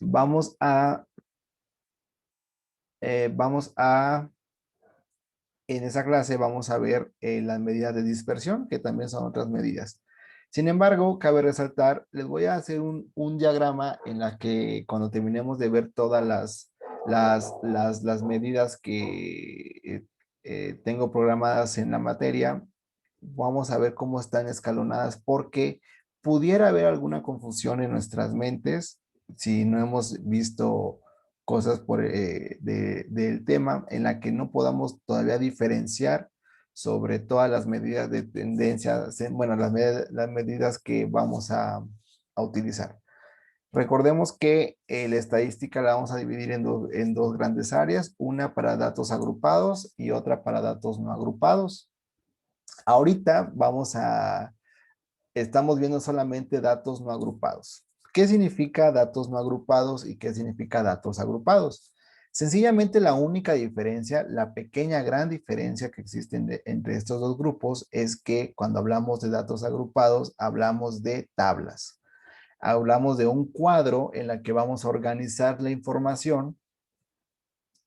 vamos a, vamos a, en esa clase vamos a ver las medidas de dispersión, que también son otras medidas. Sin embargo, cabe resaltar, les voy a hacer un diagrama en la que cuando terminemos de ver todas las medidas que tengo programadas en la materia, vamos a ver cómo están escalonadas porque pudiera haber alguna confusión en nuestras mentes si no hemos visto cosas del tema en la que no podamos todavía diferenciar sobre todas las medidas de tendencia, bueno, las medidas que vamos a utilizar. Recordemos que la estadística la vamos a dividir en dos grandes áreas, una para datos agrupados y otra para datos no agrupados. Ahorita estamos viendo solamente datos no agrupados. ¿Qué significa datos no agrupados y qué significa datos agrupados? Sencillamente la única diferencia, la pequeña gran diferencia que existe entre estos dos grupos es que cuando hablamos de datos agrupados, hablamos de tablas. Hablamos de un cuadro en el que vamos a organizar la información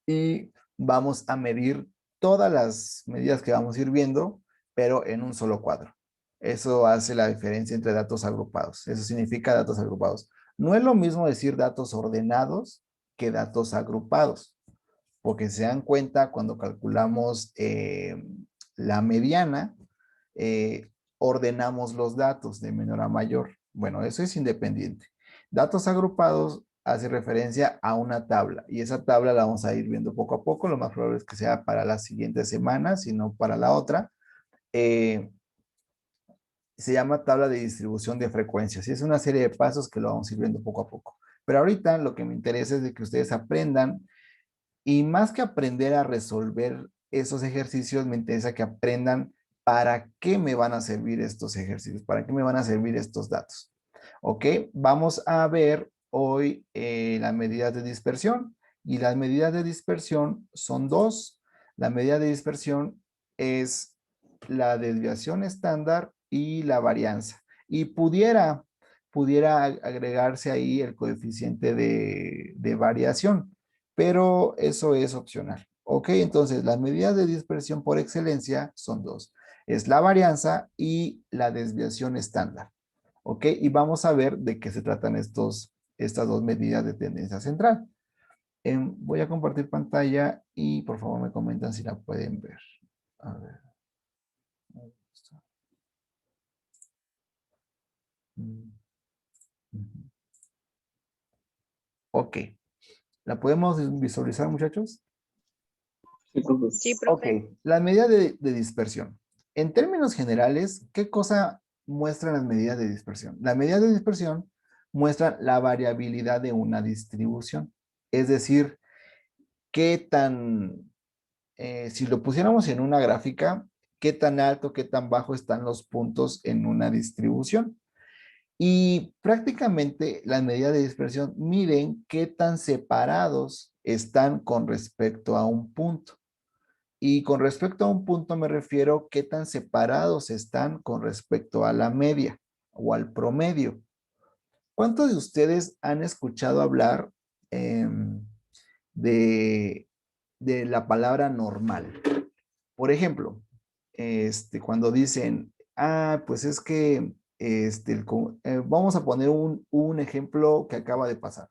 y vamos a medir todas las medidas que vamos a ir viendo, pero en un solo cuadro. Eso hace la diferencia entre datos agrupados. Eso significa datos agrupados. No es lo mismo decir datos ordenados que datos agrupados, porque se dan cuenta cuando calculamos la mediana, ordenamos los datos de menor a mayor. Bueno, eso es independiente. Datos agrupados hace referencia a una tabla y esa tabla la vamos a ir viendo poco a poco. Lo más probable es que sea para la siguiente semana, si no para la otra. Se llama tabla de distribución de frecuencias y es una serie de pasos que lo vamos a ir viendo poco a poco. Pero ahorita lo que me interesa es de que ustedes aprendan y más que aprender a resolver esos ejercicios, me interesa que aprendan para qué me van a servir estos ejercicios, para qué me van a servir estos datos. Ok, vamos a ver hoy las medidas de dispersión y las medidas de dispersión son dos. La medida de dispersión es la desviación estándar y la varianza. Y pudiera agregarse ahí el coeficiente de variación, pero eso es opcional. Ok, entonces las medidas de dispersión por excelencia son dos. Es la varianza y la desviación estándar. ¿Ok? Y vamos a ver de qué se tratan estas dos medidas de tendencia central. Voy a compartir pantalla y por favor me comentan si la pueden ver. A ver. Ok. ¿La podemos visualizar, muchachos? Sí, Ok. profe. La medida de dispersión. En términos generales, ¿qué cosa muestran las medidas de dispersión? La medida de dispersión muestra la variabilidad de una distribución. Es decir, qué tan, si lo pusiéramos en una gráfica, qué tan alto, qué tan bajo están los puntos en una distribución. Y prácticamente las medidas de dispersión miden qué tan separados están con respecto a un punto. Y con respecto a un punto me refiero qué tan separados están con respecto a la media o al promedio. ¿Cuántos de ustedes han escuchado hablar de, de la palabra normal? Por ejemplo, cuando dicen, pues es que, vamos a poner un ejemplo que acaba de pasar.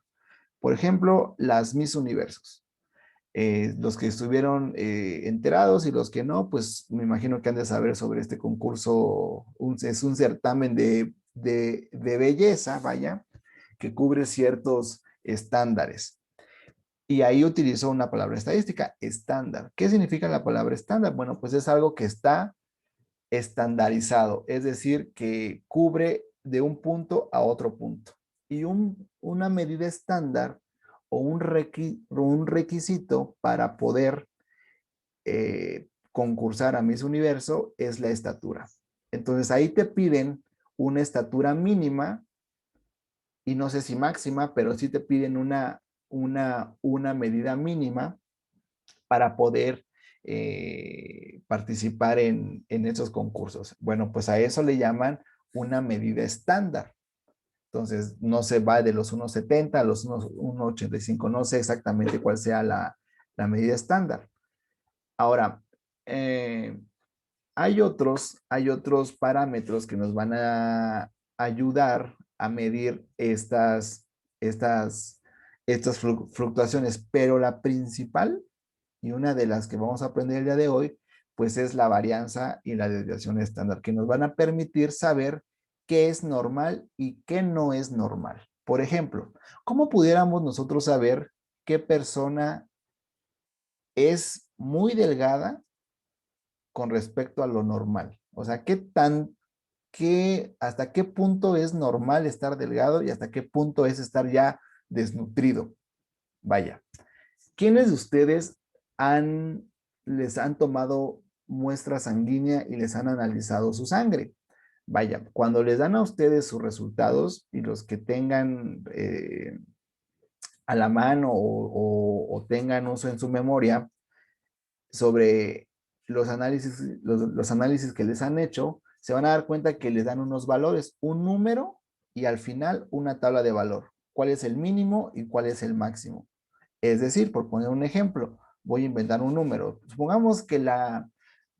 Por ejemplo, las Miss Universos. Los que estuvieron enterados y los que no, pues me imagino que han de saber sobre este concurso. Es un certamen de belleza, vaya, que cubre ciertos estándares. Y ahí utilizó una palabra estadística, estándar. ¿Qué significa la palabra estándar? Bueno, pues es algo que está estandarizado, es decir, que cubre de un punto a otro punto. Y una medida estándar o un requisito para poder concursar a Miss Universo es la estatura. Entonces ahí te piden una estatura mínima y no sé si máxima, pero sí te piden una medida mínima para poder participar en esos concursos. Bueno, pues a eso le llaman una medida estándar. Entonces, no se va de los 1,70 a los 1,85. No sé exactamente cuál sea la medida estándar. Ahora, hay otros parámetros que nos van a ayudar a medir estas fluctuaciones, pero la principal y una de las que vamos a aprender el día de hoy, pues es la varianza y la desviación estándar, que nos van a permitir saber qué es normal y qué no es normal. Por ejemplo, ¿cómo pudiéramos nosotros saber qué persona es muy delgada con respecto a lo normal? O sea, hasta qué punto es normal estar delgado y hasta qué punto es estar ya desnutrido. Vaya, ¿quiénes de ustedes les han tomado muestra sanguínea y les han analizado su sangre? Vaya, cuando les dan a ustedes sus resultados y los que tengan a la mano o tengan uso en su memoria sobre los análisis que les han hecho, se van a dar cuenta que les dan unos valores, un número y al final una tabla de valor. ¿Cuál es el mínimo y cuál es el máximo? Es decir, por poner un ejemplo, voy a inventar un número. Supongamos que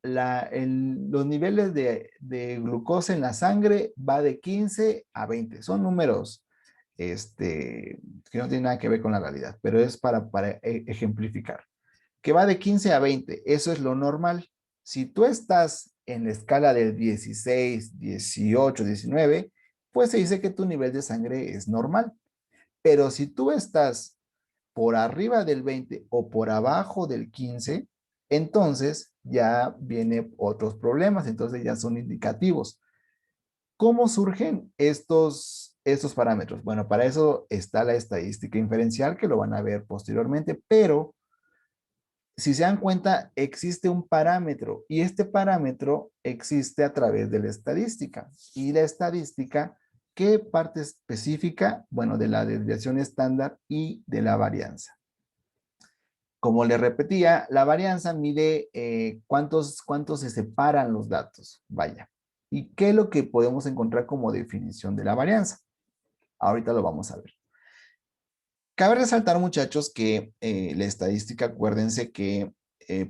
los niveles de glucosa en la sangre va de 15 a 20. Son números que no tienen nada que ver con la realidad, pero es para ejemplificar. Que va de 15 a 20, eso es lo normal. Si tú estás en la escala del 16, 18, 19, pues se dice que tu nivel de sangre es normal. Pero si tú estás por arriba del 20 o por abajo del 15, entonces ya vienen otros problemas, entonces ya son indicativos. ¿Cómo surgen estos parámetros? Bueno, para eso está la estadística inferencial, que lo van a ver posteriormente, pero si se dan cuenta, existe un parámetro y este parámetro existe a través de la estadística. Y la estadística, ¿qué parte específica? Bueno, de la desviación estándar y de la varianza. Como le repetía, la varianza mide cuántos se separan los datos. Vaya. ¿Y qué es lo que podemos encontrar como definición de la varianza? Ahorita lo vamos a ver. Cabe resaltar, muchachos, que la estadística, acuérdense que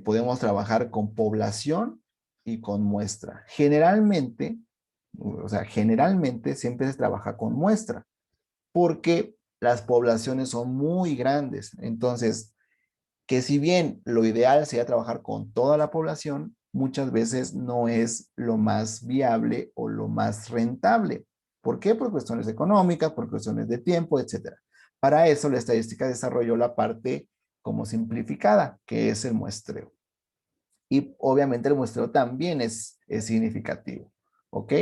podemos trabajar con población y con muestra. Generalmente, o sea, generalmente siempre se trabaja con muestra, porque las poblaciones son muy grandes. Entonces, que si bien lo ideal sería trabajar con toda la población, muchas veces no es lo más viable o lo más rentable. ¿Por qué? Por cuestiones económicas, por cuestiones de tiempo, etcétera. Para eso la estadística desarrolló la parte como simplificada, que es el muestreo. Y obviamente el muestreo también es significativo, ¿ok?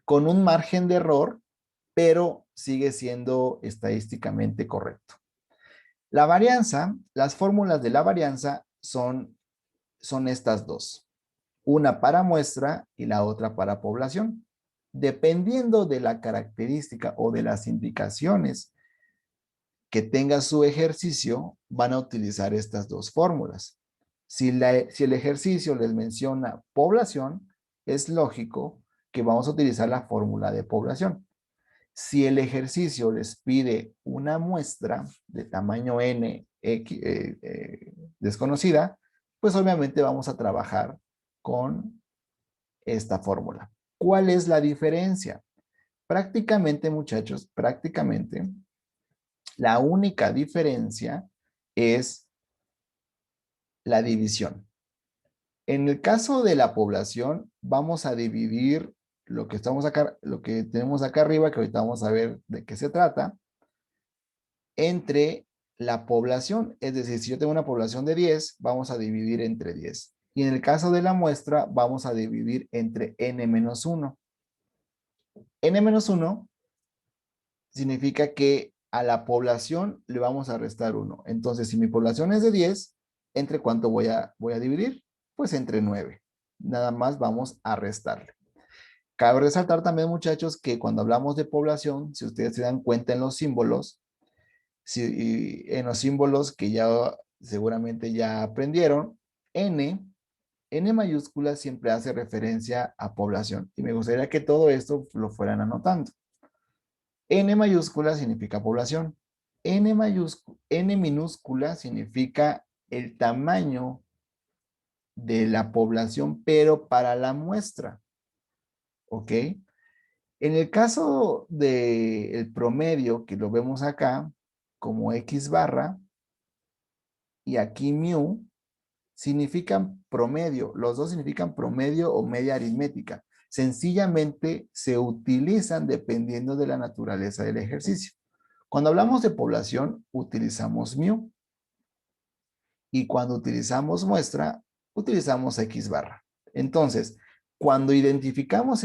Con un margen de error, pero sigue siendo estadísticamente correcto. La varianza, las fórmulas de la varianza son estas dos. Una para muestra y la otra para población. Dependiendo de la característica o de las indicaciones que tenga su ejercicio, van a utilizar estas dos fórmulas. Si el ejercicio les menciona población, es lógico que vamos a utilizar la fórmula de población. Si el ejercicio les pide una muestra de tamaño n desconocida, pues obviamente vamos a trabajar con esta fórmula. ¿Cuál es la diferencia? Prácticamente, muchachos, prácticamente la única diferencia es la división. En el caso de la población, vamos a dividir lo que tenemos acá arriba, que ahorita vamos a ver de qué se trata, entre la población. Es decir, si yo tengo una población de 10, vamos a dividir entre 10. Y en el caso de la muestra, vamos a dividir entre n-1. N-1 significa que a la población le vamos a restar 1. Entonces, si mi población es de 10, ¿entre cuánto voy a dividir? Pues entre 9. Nada más vamos a restarle. Cabe resaltar también, muchachos, que cuando hablamos de población, si ustedes se dan cuenta en los símbolos, en los símbolos que ya seguramente ya aprendieron, N mayúscula siempre hace referencia a población. Y me gustaría que todo esto lo fueran anotando. N mayúscula significa población. N minúscula significa el tamaño de la población, pero para la muestra. ¿Ok? En el caso del promedio, que lo vemos acá, como X barra, y aquí mu, significan promedio. Los dos significan promedio o media aritmética. Sencillamente se utilizan dependiendo de la naturaleza del ejercicio. Cuando hablamos de población, utilizamos mu. Y cuando utilizamos muestra, utilizamos X barra. Entonces, cuando identificamos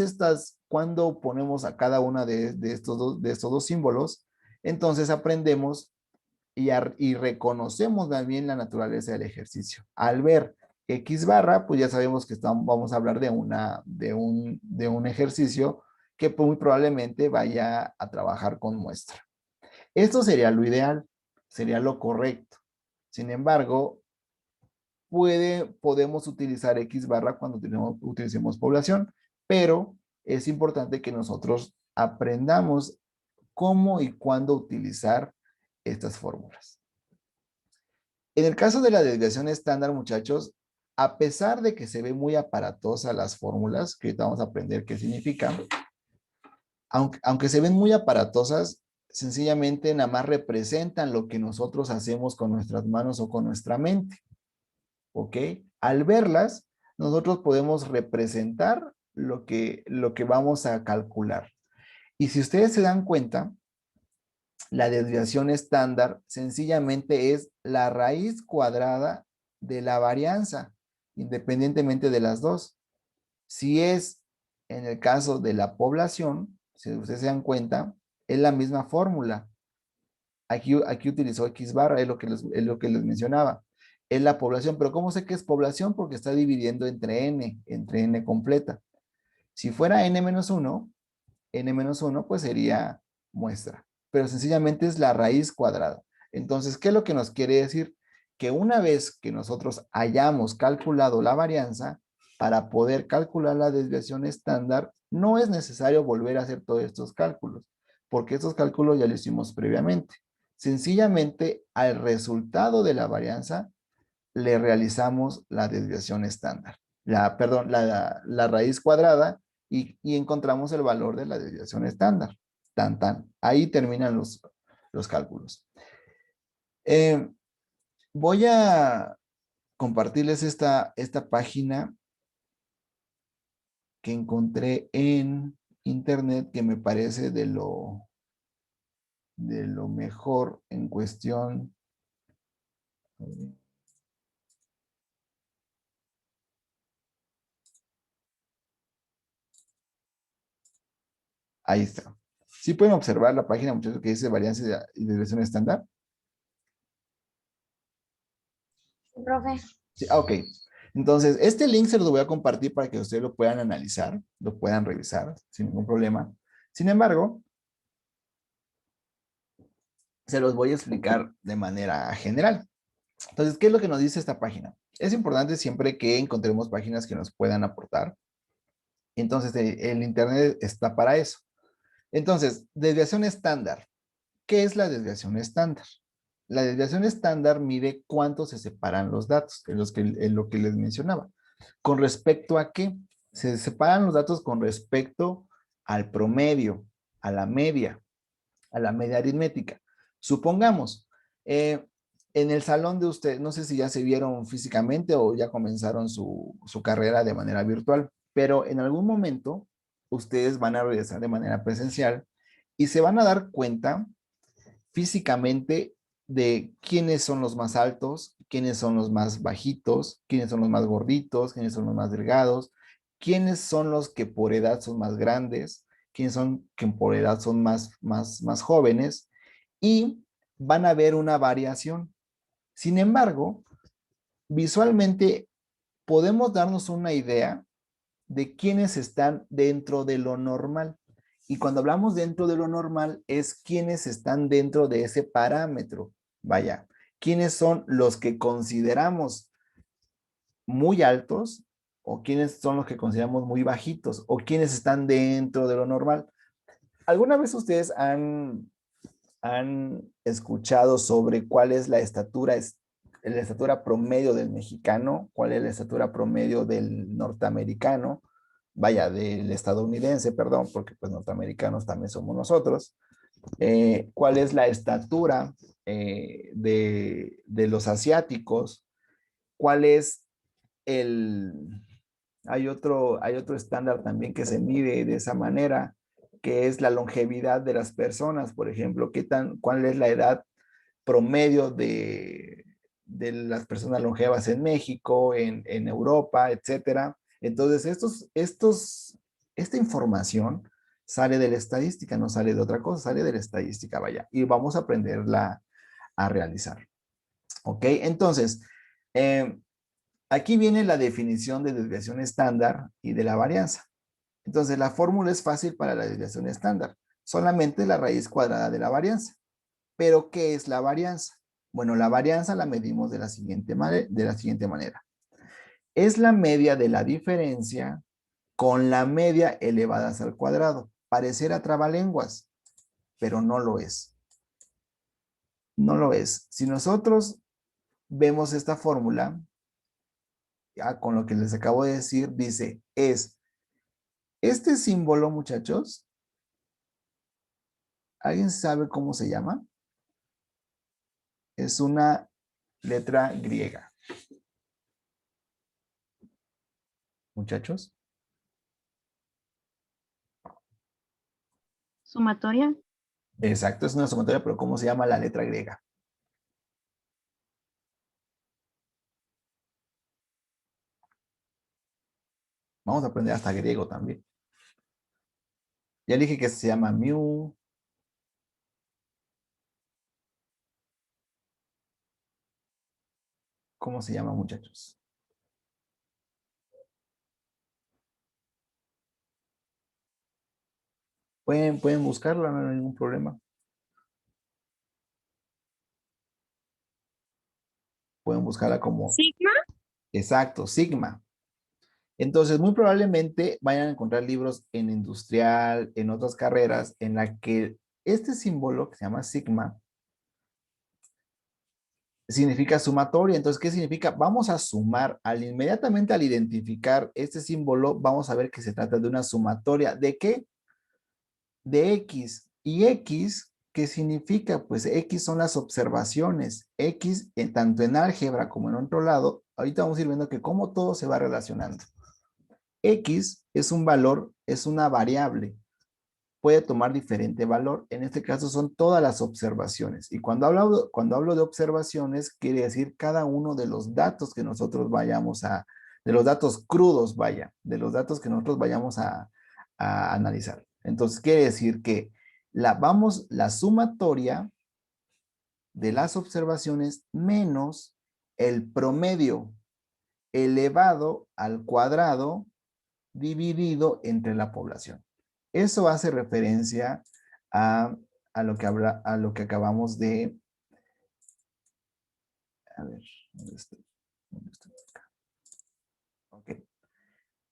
cuando ponemos a cada una de estos dos símbolos, entonces aprendemos y reconocemos también la naturaleza del ejercicio. Al ver X barra, pues ya sabemos que vamos a hablar de un ejercicio que muy probablemente vaya a trabajar con muestra. Esto sería lo ideal, sería lo correcto. Sin embargo, podemos utilizar X barra cuando utilicemos población, pero es importante que nosotros aprendamos cómo y cuándo utilizar estas fórmulas. En el caso de la desviación estándar, muchachos, a pesar de que se ve muy aparatosa las fórmulas, que ahorita vamos a aprender qué significa, aunque se ven muy aparatosas, sencillamente nada más representan lo que nosotros hacemos con nuestras manos o con nuestra mente. ¿Ok? Al verlas, nosotros podemos representar lo que vamos a calcular. Y si ustedes se dan cuenta, la desviación estándar sencillamente es la raíz cuadrada de la varianza, independientemente de las dos. Si es en el caso de la población, si ustedes se dan cuenta, es la misma fórmula. Aquí utilizó X barra, es lo que les mencionaba. Es la población, pero ¿cómo sé que es población? Porque está dividiendo entre n completa. Si fuera n-1, pues sería muestra. Pero sencillamente es la raíz cuadrada. Entonces, ¿qué es lo que nos quiere decir? Que una vez que nosotros hayamos calculado la varianza, para poder calcular la desviación estándar, no es necesario volver a hacer todos estos cálculos, porque estos cálculos ya los hicimos previamente. Sencillamente, al resultado de la varianza, le realizamos la desviación estándar. La raíz cuadrada y encontramos el valor de la desviación estándar. Tan, tan. Ahí terminan los cálculos. Voy a compartirles esta página que encontré en internet que me parece de lo mejor en cuestión. Ahí está. ¿Sí pueden observar la página, muchachos, que dice varianza y desviación estándar? Profe. Sí, ok. Entonces, este link se los voy a compartir para que ustedes lo puedan analizar, lo puedan revisar sin ningún problema. Sin embargo, se los voy a explicar de manera general. Entonces, ¿qué es lo que nos dice esta página? Es importante siempre que encontremos páginas que nos puedan aportar. Entonces, el Internet está para eso. Entonces, desviación estándar. ¿Qué es la desviación estándar? La desviación estándar mide cuánto se separan los datos, en lo que les mencionaba. ¿Con respecto a qué? Se separan los datos con respecto al promedio, a la media aritmética. Supongamos, en el salón de usted, no sé si ya se vieron físicamente o ya comenzaron su carrera de manera virtual, pero en algún momento ustedes van a regresar de manera presencial y se van a dar cuenta físicamente de quiénes son los más altos, quiénes son los más bajitos, quiénes son los más gorditos, quiénes son los más delgados, quiénes son los que por edad son más grandes, quiénes son que por edad son más jóvenes y van a ver una variación. Sin embargo, visualmente podemos darnos una idea de quiénes están dentro de lo normal. Y cuando hablamos dentro de lo normal es quiénes están dentro de ese parámetro. Vaya, quiénes son los que consideramos muy altos o quiénes son los que consideramos muy bajitos o quiénes están dentro de lo normal. ¿Alguna vez ustedes han escuchado sobre cuál es la estatura promedio del mexicano, cuál es la estatura promedio del norteamericano, vaya, del estadounidense, perdón, porque pues norteamericanos también somos nosotros? ¿Cuál es la estatura de los asiáticos? ¿Cuál es el... hay otro estándar también que se mide de esa manera, que es la longevidad de las personas, por ejemplo, cuál es la edad promedio de las personas longevas en México, en Europa, etcétera. Entonces, esta información sale de la estadística, no sale de otra cosa, sale de la estadística, vaya, y vamos a aprenderla a realizar. ¿Ok? Entonces, eh, aquí viene la definición de desviación estándar y de la varianza. Entonces, la fórmula es fácil para la desviación estándar, solamente la raíz cuadrada de la varianza. Pero, ¿qué es la varianza? Bueno, la varianza la medimos de la siguiente manera. Es la media de la diferencia con la media elevadas al cuadrado. Pareciera trabalenguas, pero no lo es. No lo es. Si nosotros vemos esta fórmula, ya con lo que les acabo de decir, dice, este símbolo, muchachos, ¿alguien sabe cómo se llama? Es una letra griega. Muchachos. Sumatoria. Exacto, es una sumatoria, pero ¿cómo se llama la letra griega? Vamos a aprender hasta griego también. Ya dije que se llama mu. ¿Cómo se llama, muchachos? Pueden buscarla, no hay ningún problema. Pueden buscarla como... Sigma. Exacto, sigma. Entonces, muy probablemente vayan a encontrar libros en industrial, en otras carreras, en la que este símbolo que se llama sigma significa sumatoria. Entonces, ¿qué significa? Vamos a sumar, inmediatamente al identificar este símbolo, vamos a ver que se trata de una sumatoria. ¿De qué? De X. ¿Y X qué significa? Pues X son las observaciones. X, tanto en álgebra como en otro lado, ahorita vamos a ir viendo que cómo todo se va relacionando. X es un valor, es una variable. Puede tomar diferente valor. En este caso son todas las observaciones. Y cuando hablo de observaciones, quiere decir cada uno de los datos que nosotros de los datos crudos, vaya, de los datos que nosotros vayamos a analizar. Entonces quiere decir que la sumatoria de las observaciones menos el promedio elevado al cuadrado dividido entre la población. Eso hace referencia a, a lo que acabamos de... A ver, ¿dónde estoy? ¿Dónde estoy? Acá. Okay.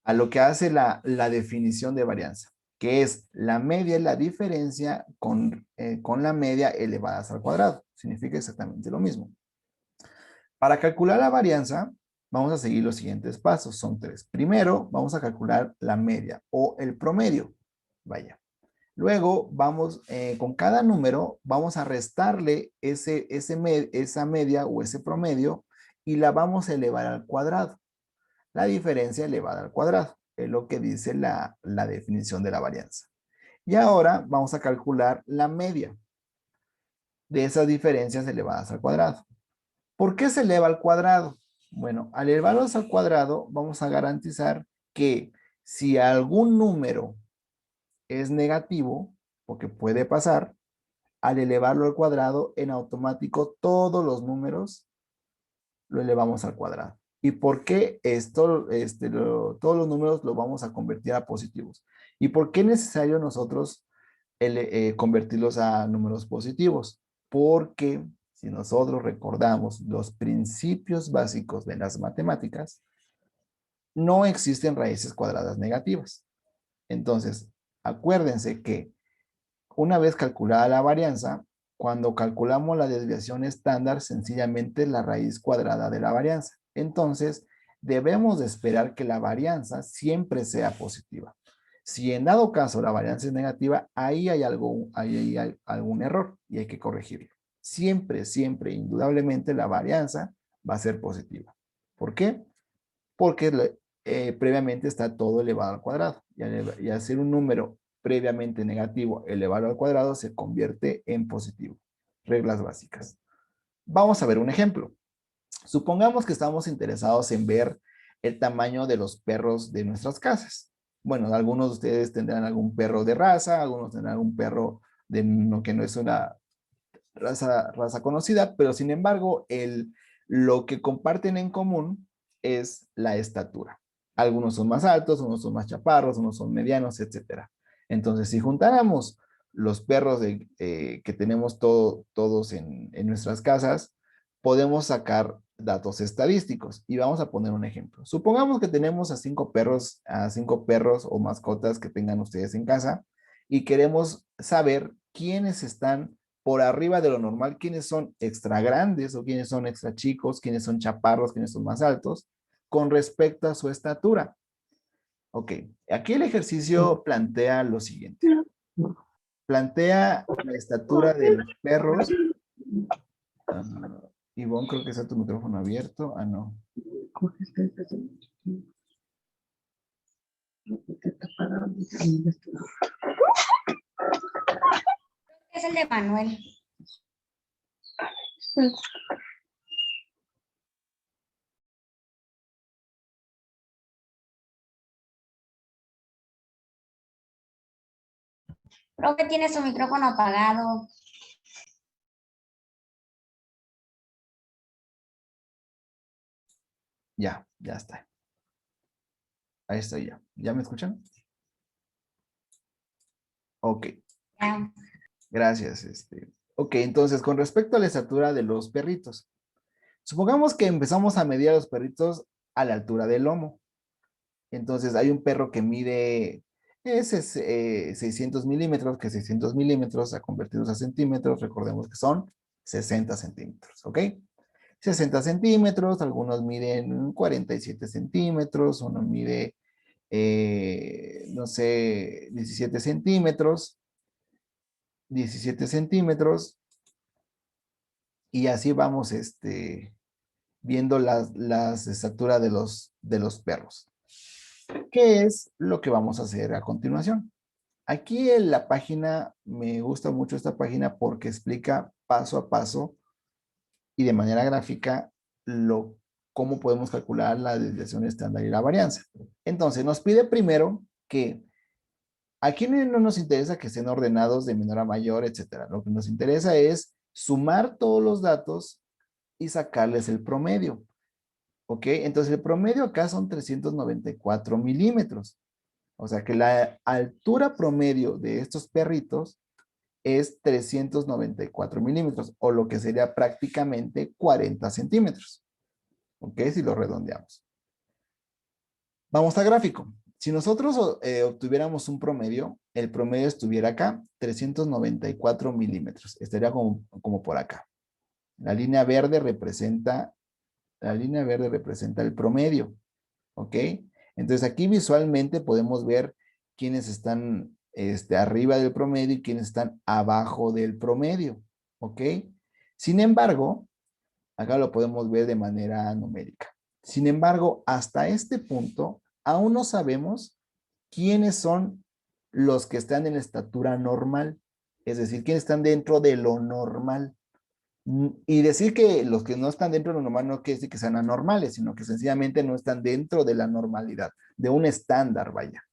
A lo que hace la definición de varianza, que es la media es la diferencia con la media elevadas al cuadrado. Significa exactamente lo mismo. Para calcular la varianza, vamos a seguir los siguientes pasos. Son tres. Primero, vamos a calcular la media o el promedio. Vaya. Luego vamos, con cada número, vamos a restarle esa media o ese promedio y la vamos a elevar al cuadrado. La diferencia elevada al cuadrado es lo que dice la definición de la varianza. Y ahora vamos a calcular la media de esas diferencias elevadas al cuadrado. ¿Por qué se eleva al cuadrado? Bueno, al elevarlos al cuadrado vamos a garantizar que si algún número es negativo, porque puede pasar, al elevarlo al cuadrado, en automático todos los números lo elevamos al cuadrado. ¿Y por qué todos los números los vamos a convertir a positivos? ¿Y por qué es necesario nosotros convertirlos a números positivos? Porque si nosotros recordamos los principios básicos de las matemáticas, no existen raíces cuadradas negativas. Entonces, acuérdense que una vez calculada la varianza, cuando calculamos la desviación estándar, sencillamente la raíz cuadrada de la varianza. Entonces, debemos de esperar que la varianza siempre sea positiva. Si en dado caso la varianza es negativa, ahí hay algún error y hay que corregirlo. Siempre, siempre, indudablemente la varianza va a ser positiva. ¿Por qué? Porque previamente está todo elevado al cuadrado. Y al ser un número previamente negativo elevado al cuadrado se convierte en positivo. Reglas básicas. Vamos a ver un ejemplo. Supongamos que estamos interesados en ver el tamaño de los perros de nuestras casas. Bueno, algunos de ustedes tendrán algún perro de raza, algunos tendrán algún perro de no, que no es una raza conocida, pero sin embargo, lo que comparten en común es la estatura. Algunos son más altos, unos son más chaparros, unos son medianos, etcétera. Entonces, si juntáramos los perros que tenemos todos en nuestras casas, podemos sacar datos estadísticos y vamos a poner un ejemplo. Supongamos que tenemos a cinco perros o mascotas que tengan ustedes en casa y queremos saber quiénes están por arriba de lo normal, quiénes son extra grandes o quiénes son extra chicos, quiénes son chaparros, quiénes son más altos, con respecto a su estatura. Ok, aquí el ejercicio plantea lo siguiente. Plantea la estatura de los perros. Ivonne, creo que está tu micrófono abierto. Ah, no. Es el de Manuel. Profe tiene su micrófono apagado. Ya está. Ahí estoy ya. ¿Ya me escuchan? Ok. Ya. Gracias. Ok, entonces, con respecto a la estatura de los perritos. Supongamos que empezamos a medir a los perritos a la altura del lomo. Entonces, hay un perro que mide 600 milímetros, que 600 milímetros a convertidos a centímetros, recordemos que son 60 centímetros, ¿ok? 60 centímetros, algunos miden 47 centímetros, uno mide, no sé, 17 centímetros, 17 centímetros, y así vamos viendo las estaturas de los perros. ¿Qué es lo que vamos a hacer a continuación? Aquí en la página, me gusta mucho esta página porque explica paso a paso y de manera gráfica cómo podemos calcular la desviación estándar y la varianza. Entonces, nos pide primero que aquí no nos interesa que estén ordenados de menor a mayor, etcétera. Lo que nos interesa es sumar todos los datos y sacarles el promedio. ¿Ok? Entonces, el promedio acá son 394 milímetros. O sea que la altura promedio de estos perritos es 394 milímetros, o lo que sería prácticamente 40 centímetros. ¿Ok? Si lo redondeamos. Vamos a gráfico. Si nosotros obtuviéramos un promedio, el promedio estuviera acá, 394 milímetros. Estaría como por acá. La línea verde representa el promedio. ¿Ok? Entonces aquí visualmente podemos ver quiénes están arriba del promedio y quiénes están abajo del promedio. ¿Ok? Sin embargo, acá lo podemos ver de manera numérica. Sin embargo, hasta este punto, aún no sabemos quiénes son los que están en estatura normal. Es decir, quiénes están dentro de lo normal. Y decir que los que no están dentro de lo normal no quiere decir que sean anormales, sino que sencillamente no están dentro de la normalidad, de un estándar, vaya.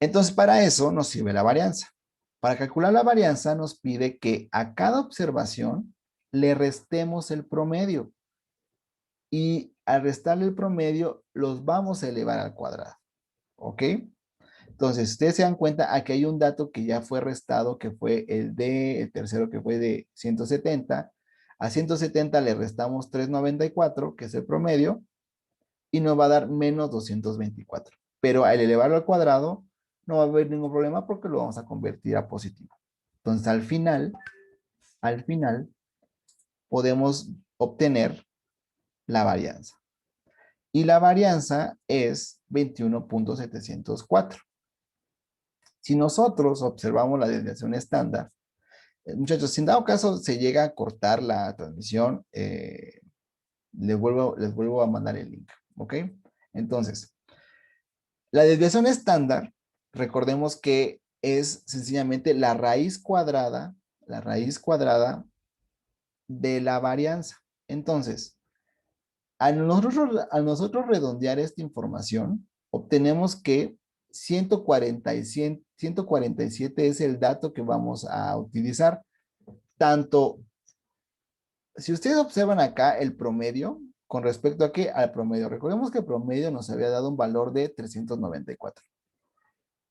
Entonces, para eso nos sirve la varianza. Para calcular la varianza nos pide que a cada observación le restemos el promedio. Y al restarle el promedio, los vamos a elevar al cuadrado. ¿Ok? Entonces, ustedes se dan cuenta, aquí hay un dato que ya fue restado, que fue el tercero que fue de 170. A 170 le restamos 394, que es el promedio, y nos va a dar menos 224. Pero al elevarlo al cuadrado, no va a haber ningún problema porque lo vamos a convertir a positivo. Entonces, al final, podemos obtener la varianza. Y la varianza es 21.704. Si nosotros observamos la desviación estándar, muchachos, si en dado caso se llega a cortar la transmisión, les vuelvo a mandar el link, ¿ok? Entonces, la desviación estándar, recordemos que es sencillamente la raíz cuadrada de la varianza. Entonces, al nosotros redondear esta información, obtenemos que 147 es el dato que vamos a utilizar. Tanto, si ustedes observan acá el promedio, con respecto a qué, al promedio. Recordemos que el promedio nos había dado un valor de 394,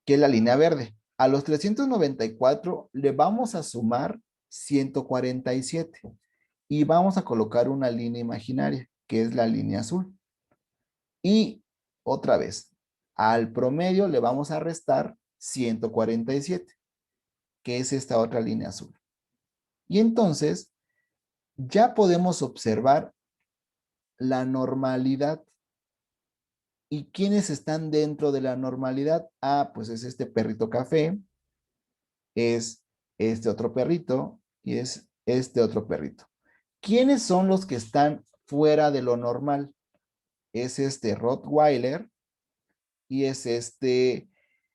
que es la línea verde. A los 394 le vamos a sumar 147 y vamos a colocar una línea imaginaria, que es la línea azul. Y otra vez, al promedio le vamos a restar 147, que es esta otra línea azul. Y entonces ya podemos observar la normalidad. ¿Y quiénes están dentro de la normalidad? Ah, pues es este perrito café, es este otro perrito y es este otro perrito. ¿Quiénes son los que están fuera de lo normal? Es este Rottweiler y es este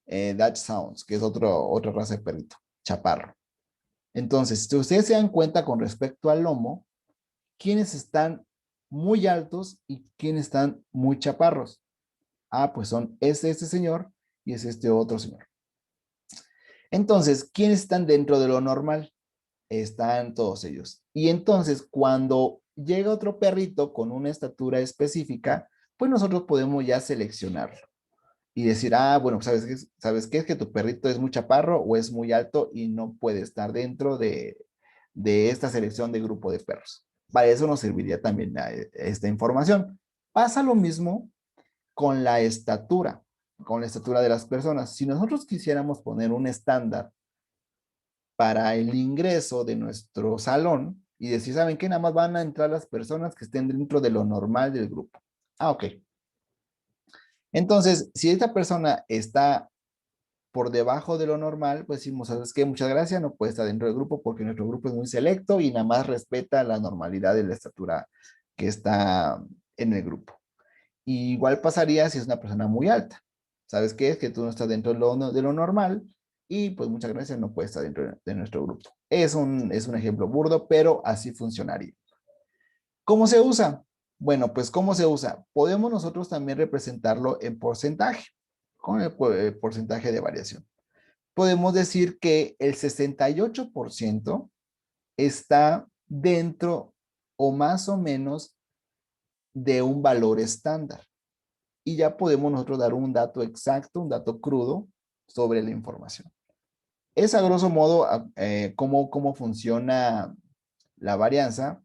Dutch Sounds, que es otra raza de perrito, chaparro. Entonces, si ustedes se dan cuenta con respecto al lomo, ¿quiénes están muy altos y quiénes están muy chaparros? Ah, pues son este señor y es este otro señor. Entonces, ¿quiénes están dentro de lo normal? Están todos ellos. Y entonces, cuando llega otro perrito con una estatura específica, pues nosotros podemos ya seleccionarlo y decir, ah, bueno, ¿sabes qué? Es que tu perrito es muy chaparro o es muy alto y no puede estar dentro de esta selección de grupo de perros. Para eso nos serviría también esta información. Pasa lo mismo con con la estatura de las personas. Si nosotros quisiéramos poner un estándar para el ingreso de nuestro salón y decir, ¿saben qué? Nada más van a entrar las personas que estén dentro de lo normal del grupo. Ah, ok. Entonces, si esta persona está por debajo de lo normal, pues decimos, ¿sabes qué? Muchas gracias, no puede estar dentro del grupo porque nuestro grupo es muy selecto y nada más respeta la normalidad de la estatura que está en el grupo. Y igual pasaría si es una persona muy alta. ¿Sabes qué? Es que tú no estás dentro de lo normal y pues muchas gracias, no puede estar dentro de nuestro grupo. Es un ejemplo burdo, pero así funcionaría. ¿Cómo se usa? Bueno, pues ¿cómo se usa? Podemos nosotros también representarlo en porcentaje, con el porcentaje de variación. Podemos decir que el 68% está dentro o más o menos de un valor estándar. Y ya podemos nosotros dar un dato exacto, un dato crudo sobre la información. Es a grosso modo cómo funciona la varianza.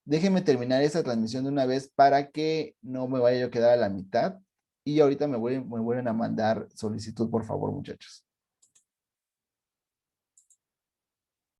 Déjenme terminar esta transmisión de una vez para que no me vaya yo a quedar a la mitad. Y ahorita me vuelven a mandar solicitud, por favor, muchachos.